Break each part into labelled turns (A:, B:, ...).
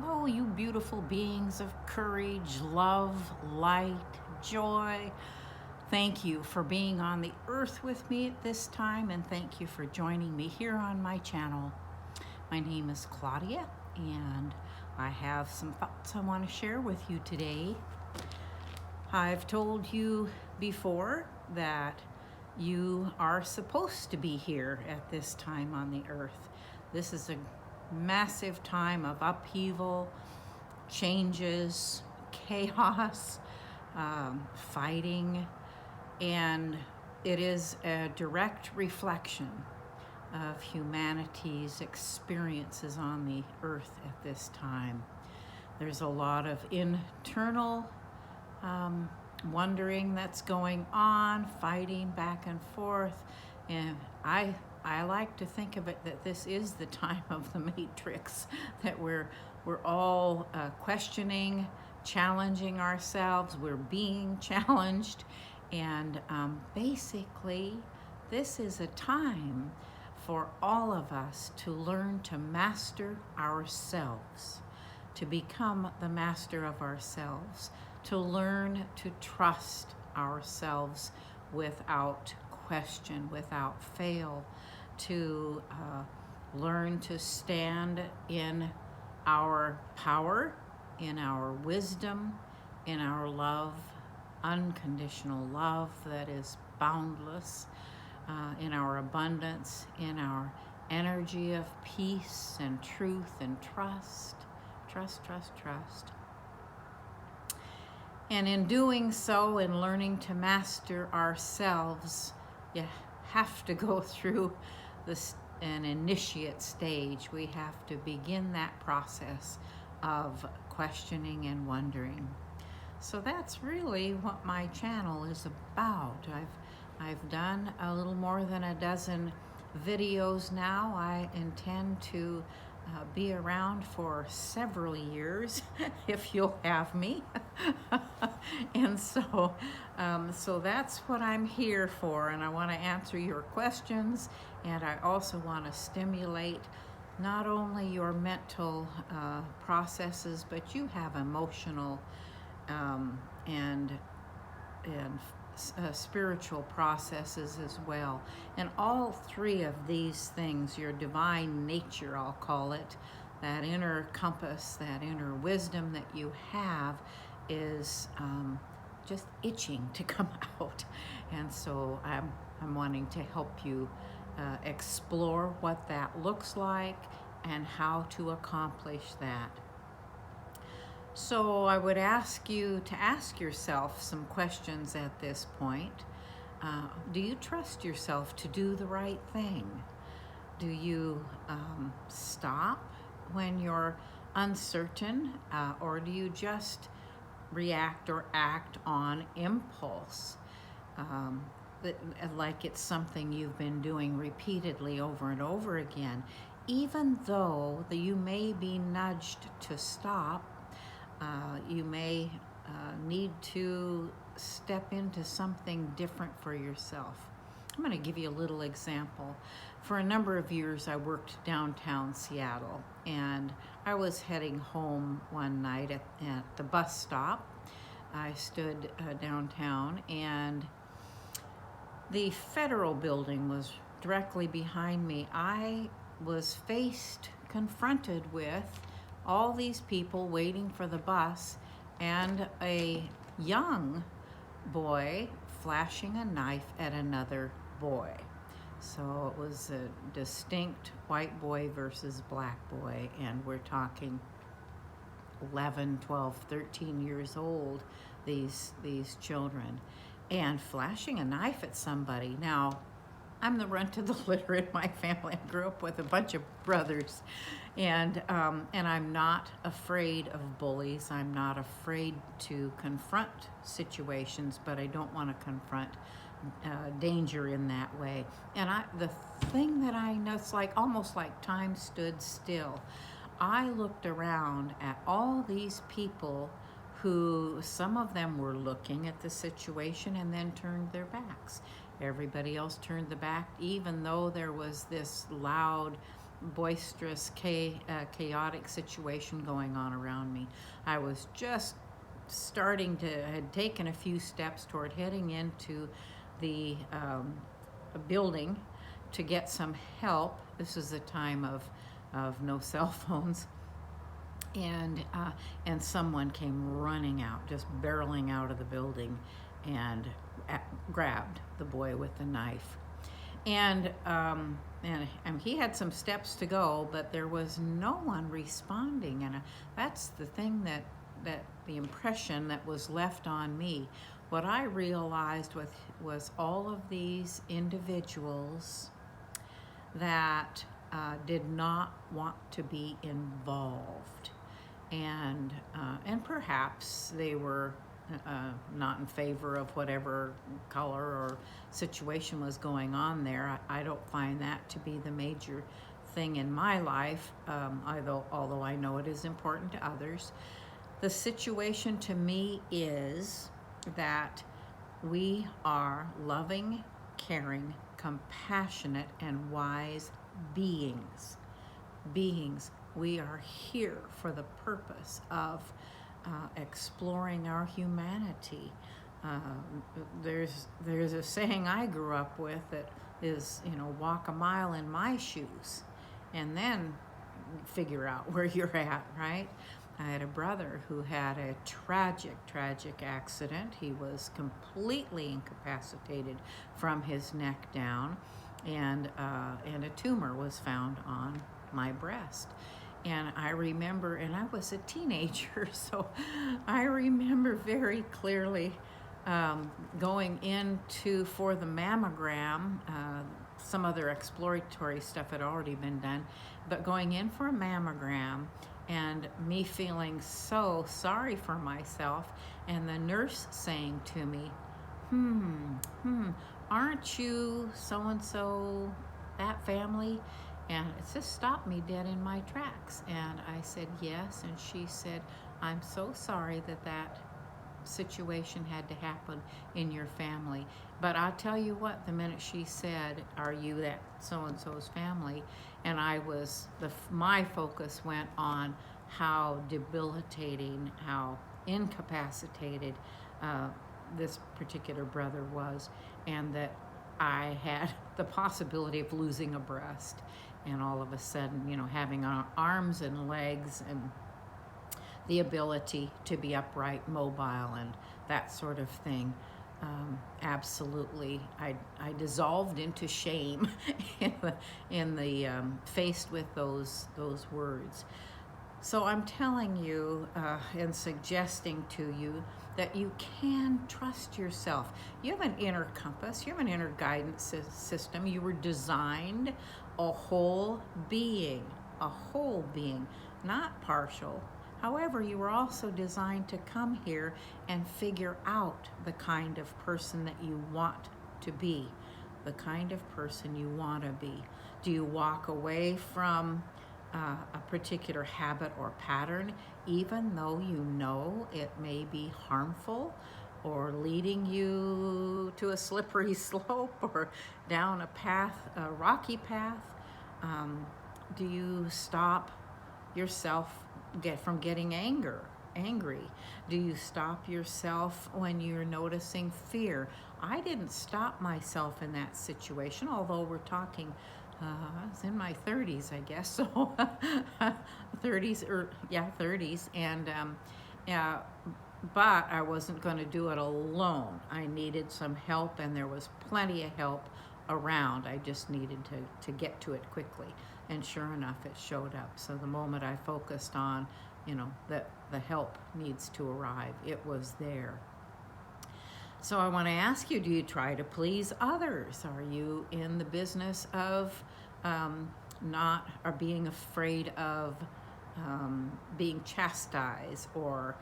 A: Hello, you beautiful beings of courage, love, light, joy. Thank you for being on the earth with me at this time, and thank you for joining me here on my channel. My name is Claudia, and I have some thoughts I want to share with you today. I've told you before that you are supposed to be here at this time on the earth. This is a massive time of upheaval, changes, chaos, fighting, and it is a direct reflection of humanity's experiences on the earth at this time. There's a lot of internal wondering that's going on, fighting back and forth, and I like to think of it that this is the time of the Matrix, that we're all questioning, challenging ourselves, we're being challenged, and basically this is a time for all of us to learn to master ourselves, to become the master of ourselves, to learn to trust ourselves without question, without fail, to learn to stand in our power, in our wisdom, in our love, unconditional love that is boundless, in our abundance, in our energy of peace and truth and trust. Trust. And in doing so, in learning to master ourselves, you have to go through an initiate stage. We have to begin that process of questioning and wondering. So that's really what my channel is about. I've done a little more than a dozen videos now. I intend to be around for several years if you'll have me. And so that's what I'm here for, and I want to answer your questions, and I also want to stimulate not only your mental processes, but you have emotional and spiritual processes as well. And all three of these things, your divine nature, I'll call it, that inner compass, that inner wisdom that you have, is just itching to come out. And so I'm wanting to help you explore what that looks like and how to accomplish that. So I would ask you to ask yourself some questions at this point. Do you trust yourself to do the right thing? Do you stop when you're uncertain, or do you just react or act on impulse, like it's something you've been doing repeatedly over and over again, even though you may be nudged to stop? You may need to step into something different for yourself. I'm going to give you a little example. For a number of years, I worked downtown Seattle, and I was heading home one night at the bus stop. I stood downtown, and the federal building was directly behind me. I was confronted with all these people waiting for the bus, and a young boy flashing a knife at another boy. So it was a distinct white boy versus black boy, and we're talking 11, 12, 13 years old, these children, and flashing a knife at somebody. Now, I'm the runt of the litter in my family. I grew up with a bunch of brothers, and I'm not afraid of bullies. I'm not afraid to confront situations, but I don't want to confront danger in that way. And the thing that I know, it's like almost like time stood still. I looked around at all these people who, some of them were looking at the situation and then turned their backs. Everybody else turned the back, even though there was this loud boisterous, chaotic situation going on around me. I was just had taken a few steps toward heading into the building to get some help. This is a time of no cell phones. And someone came running out, just barreling out of the building, and grabbed the boy with the knife. And he had some steps to go, but there was no one responding. And that's the thing that the impression that was left on me. What I realized was all of these individuals that did not want to be involved. And perhaps they were not in favor of whatever color or situation was going on there. I don't find that to be the major thing in my life, although I know it is important to others. The situation to me is that we are loving, caring, compassionate, and wise beings. We are here for the purpose of exploring our humanity. There's a saying I grew up with that is, walk a mile in my shoes and then figure out where you're at, right? I had a brother who had a tragic accident. He was completely incapacitated from his neck down, and a tumor was found on my breast. And I remember, and I was a teenager, so I remember very clearly going for the mammogram. Some other exploratory stuff had already been done, but going in for a mammogram and me feeling so sorry for myself, and the nurse saying to me, aren't you so-and-so, that family? And it just stopped me dead in my tracks. And I said, yes. And she said, I'm so sorry that situation had to happen in your family. But I'll tell you what, the minute she said, are you that so-and-so's family? And my focus went on how debilitating, how incapacitated this particular brother was, and that I had the possibility of losing a breast. And all of a sudden, having arms and legs and the ability to be upright, mobile, and that sort of thing. Absolutely, I dissolved into shame in the faced with those words. So I'm telling you and suggesting to you that you can trust yourself. You have an inner compass. You have an inner guidance system. You were designed a whole being, not partial. However, you were also designed to come here and figure out the kind of person that you want to be, the kind of person you want to be. Do you walk away from a particular habit or pattern, even though you know it may be harmful or leading you to a slippery slope or down a rocky path? Do you stop yourself from getting angry? Do you stop yourself when you're noticing fear? I didn't stop myself in that situation, although we're talking I was in my 30s, I guess, so 30s, and but I wasn't going to do it alone. I needed some help, and there was plenty of help around. I just needed to get to it quickly, and sure enough, it showed up. So the moment I focused on, that the help needs to arrive, it was there. So I want to ask you, do you try to please others? Are you in the business of being afraid of being chastised or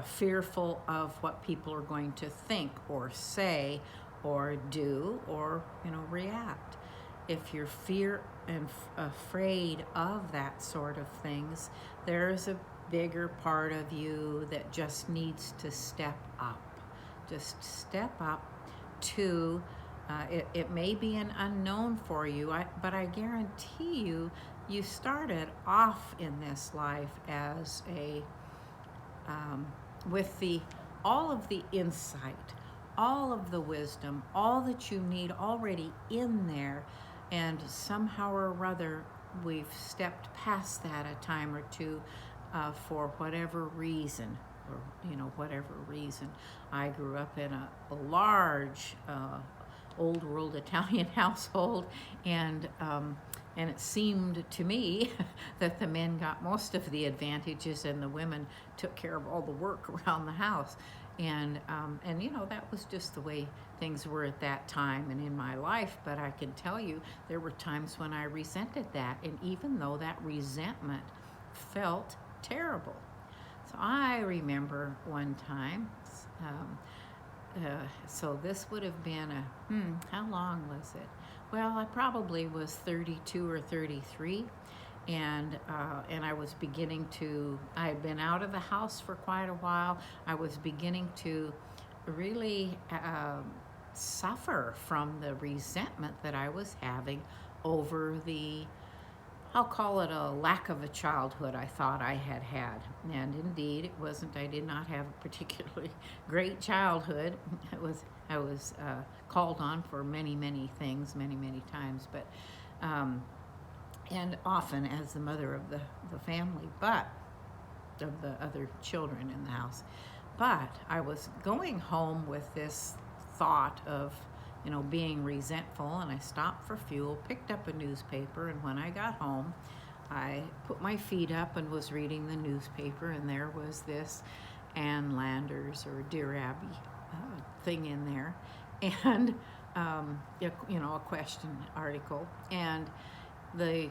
A: fearful of what people are going to think or say or do or react? If you're afraid of that sort of things, there's a bigger part of you that just needs to step up. Just step up to It may be an unknown for you, but I guarantee you, you started off in this life as with all of the insight, all of the wisdom, all that you need already in there, and somehow or other we've stepped past that a time or two for whatever reason, or whatever reason. I grew up in a large old world Italian household, and it seemed to me that the men got most of the advantages and the women took care of all the work around the house. And that was just the way things were at that time and in my life. But I can tell you, there were times when I resented that, and even though that resentment felt terrible. So I remember one time, so this would have been how long was it? Well, I probably was 32 or 33, and I was beginning to, I had been out of the house for quite a while. I was beginning to really suffer from the resentment that I was having over I'll call it a lack of a childhood I thought I had had. And indeed, it wasn't. I did not have a particularly great childhood. I was called on for many, many things, many, many times, but and often as the mother of the family, but of the other children in the house. But I was going home with this thought of being resentful, and I stopped for fuel, picked up a newspaper, and when I got home, I put my feet up and was reading the newspaper, and there was this Ann Landers or Dear Abby thing in there, and a question article, and the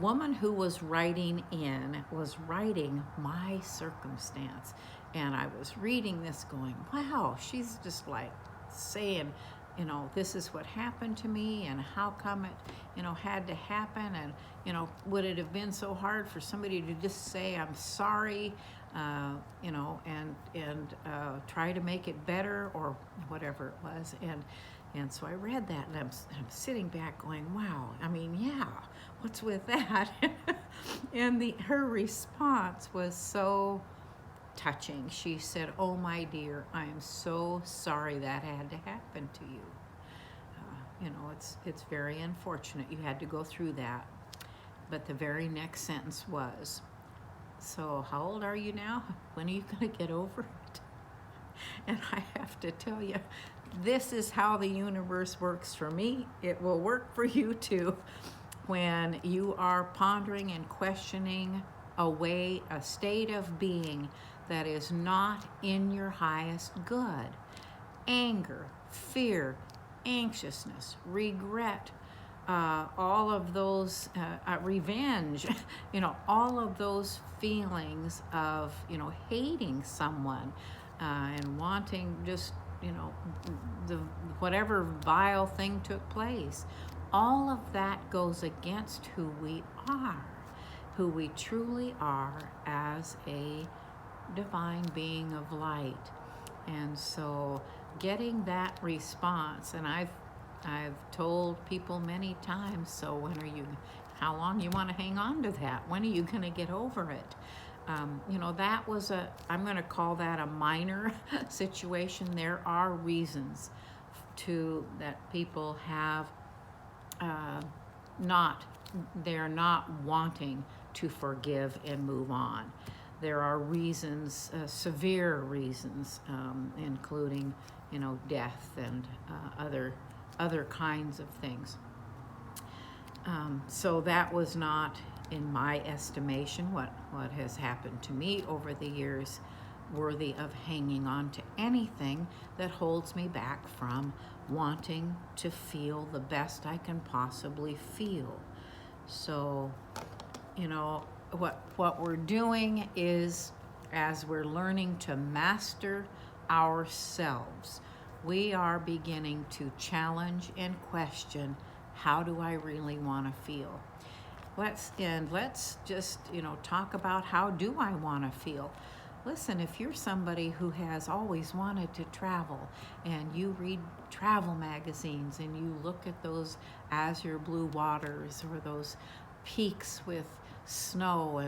A: woman who was writing my circumstance, and I was reading this going, wow, she's just like saying, this is what happened to me, and how come it, had to happen, and, would it have been so hard for somebody to just say, I'm sorry, and try to make it better, or whatever it was, and so I read that, and I'm sitting back going, wow, I mean, yeah, what's with that? And her response was so touching. She said, oh my dear, I am so sorry that had to happen to you. It's very unfortunate you had to go through that. But the very next sentence was, so how old are you now? When are you going to get over it? And I have to tell you, this is how the universe works for me. It will work for you too. When you are pondering and questioning a state of being that is not in your highest good. Anger, fear, anxiousness, regret, all of those, revenge, all of those feelings of, hating someone and wanting just, whatever vile thing took place. All of that goes against who we are, who we truly are as a divine being of light. And so getting that response, and I've told people many times, so how long you want to hang on to that? When are you going to get over it? That was I'm going to call that a minor situation. There are reasons that people have they're not wanting to forgive and move on. There are reasons, severe reasons, including, death and other kinds of things. So that was not, in my estimation, what has happened to me over the years, worthy of hanging on to anything that holds me back from wanting to feel the best I can possibly feel. So, what we're doing is, as we're learning to master ourselves, we are beginning to challenge and question, how do I really want to feel? Let's just, talk about, how do I want to feel? listen, if you're somebody who has always wanted to travel and you read travel magazines and you look at those azure blue waters or those peaks with snow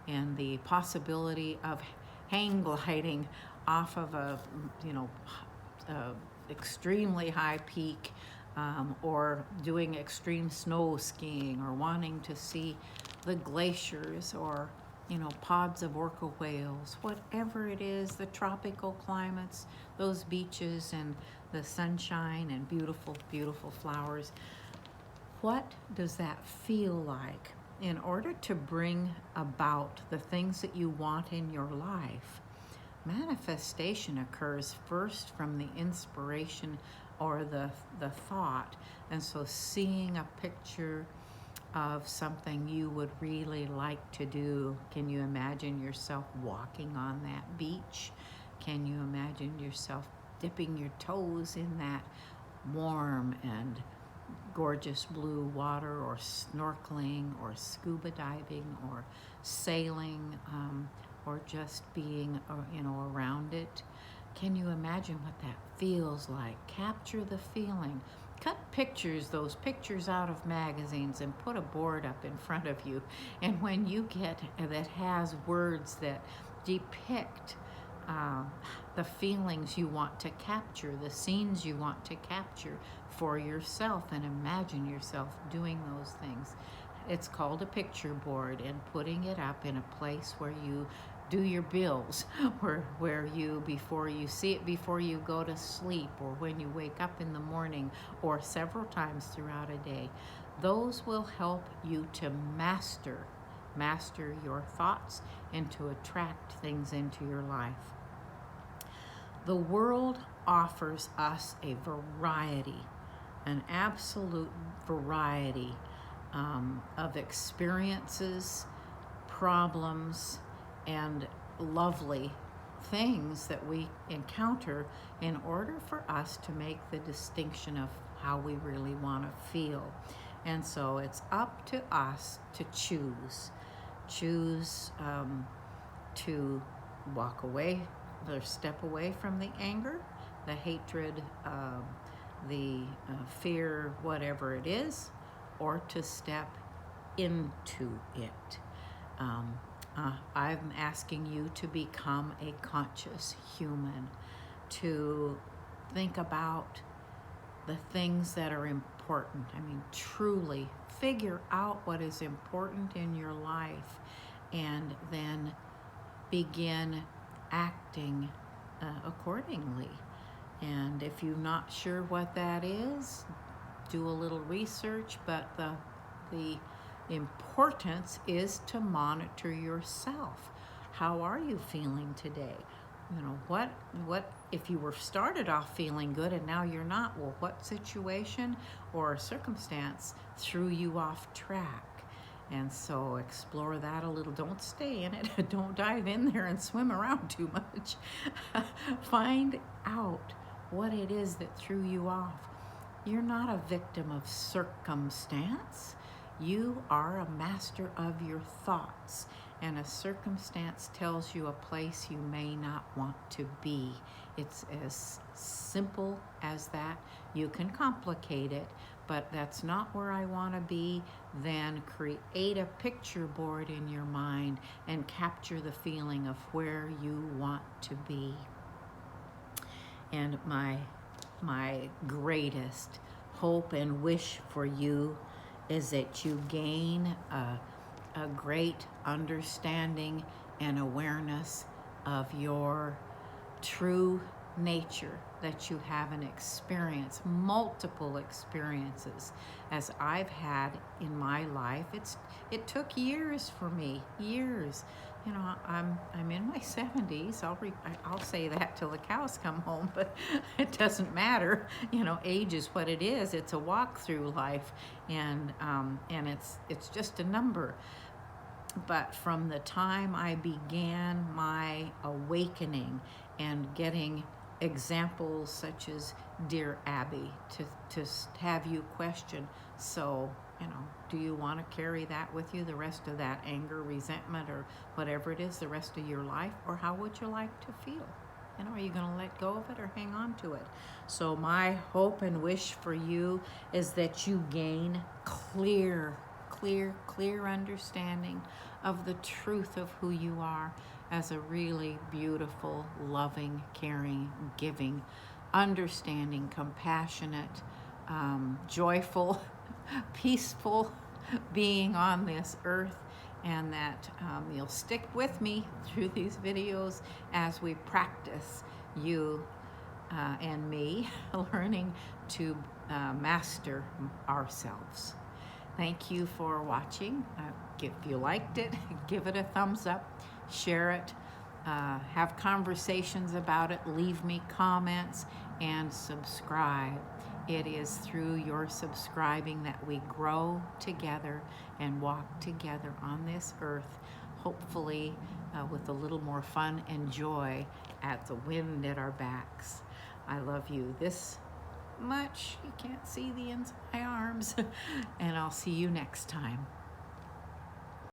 A: and the possibility of hang gliding off of a, you know, extremely high peak, or doing extreme snow skiing, or wanting to see the glaciers, or, you know, pods of orca whales, whatever it is, the tropical climates, those beaches and the sunshine and beautiful, beautiful flowers. What does that feel like? In order to bring about the things that you want in your life, manifestation occurs first from the inspiration or the thought. And so seeing a picture of something you would really like to do, can you imagine yourself walking on that beach? Can you imagine yourself dipping your toes in that warm and gorgeous blue water, or snorkeling, or scuba diving, or sailing, or just being, you know, around it? Can you imagine what that feels like? Capture the feeling. Cut pictures, those pictures out of magazines, and put a board up in front of you. And when you get that has words that depict the feelings you want to capture, the scenes you want to capture for yourself, and imagine yourself doing those things. It's called a picture board, and putting it up in a place where you do your bills, where you, before you see it, before you go to sleep, or when you wake up in the morning, or several times throughout a day. Those will help you to master your thoughts and to attract things into your life. The world offers us a variety, an absolute variety of experiences, problems, and lovely things that we encounter in order for us to make the distinction of how we really want to feel. And so it's up to us to choose to walk away or step away from the anger, the hatred, the fear, whatever it is, or to step into it. I'm asking you to become a conscious human, to think about the things that are important. I mean, truly figure out what is important in your life, and then begin acting accordingly. And if you're not sure what that is, do a little research, but the importance is to monitor yourself. How are you feeling today? You know, what if you were started off feeling good and now you're not? Well, what situation or circumstance threw you off track? And so explore that a little. Don't stay in it. Don't dive in there and swim around too much. Find out what it is that threw you off. You're not a victim of circumstance. You are a master of your thoughts, and a circumstance tells you a place you may not want to be. It's as simple as that. You can complicate it, but that's not where I want to be. Then create a picture board in your mind and capture the feeling of where you want to be. And my greatest hope and wish for you is that you gain a great understanding and awareness of your true nature, that you have an experience, multiple experiences, as I've had in my life. It took years for me, years. You know, I'm in my 70s. I'll say that till the cows come home, but it doesn't matter. You know, age is what it is. It's a walk through life, and it's just a number. But from the time I began my awakening and getting examples such as Dear Abby to have you question, so, you know, Do you want to carry that with you, the rest of that anger, resentment, or whatever it is, the rest of your life? Or how would you like to feel? You know, are you going to let go of it or hang on to it? So my hope and wish for you is that you gain clear understanding of the truth of who you are as a really beautiful, loving, caring, giving, understanding, compassionate, joyful, peaceful being on this earth, and that you'll stick with me through these videos as we practice, you and me, learning to master ourselves. Thank you for watching. If you liked it, give it a thumbs up, share it, have conversations about it, leave me comments, and subscribe. It is through your subscribing that we grow together and walk together on this earth, hopefully with a little more fun and joy at the wind at our backs. I love you this much. You can't see the ends of my arms. And I'll see you next time.